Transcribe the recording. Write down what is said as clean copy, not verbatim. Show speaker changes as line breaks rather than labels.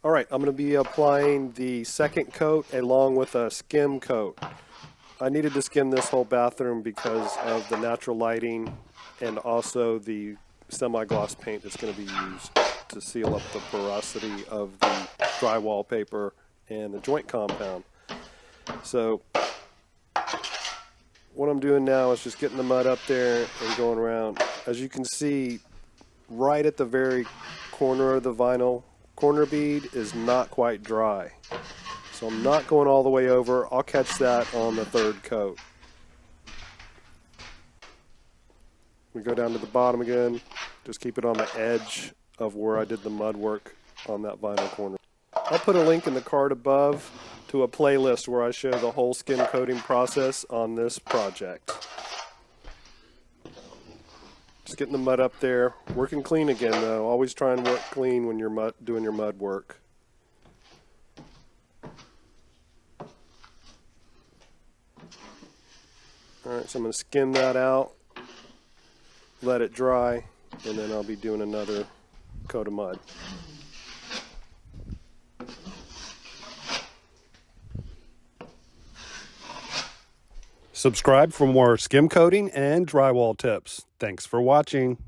All right, I'm going to be applying the second coat along with a skim coat. I needed to skim this whole bathroom because of the natural lighting and also the semi-gloss paint that's going to be used to seal up the porosity of the drywall paper and the joint compound. So what I'm doing now is just getting the mud up there and going around. As you can see, right at the very corner of the vinyl, corner bead is not quite dry. So I'm not going all the way over. I'll catch that on the third coat. We go down to the bottom again. Just keep it on the edge of where I did the mud work on that vinyl corner. I'll put a link in the card above to a playlist where I show the whole skin coating process on this project. Just getting the mud up there. Working clean again though. Always try and work clean when you're doing your mud work. Alright, so I'm going to skim that out, let it dry, and then I'll be doing another coat of mud. Subscribe for more skim coating and drywall tips. Thanks for watching.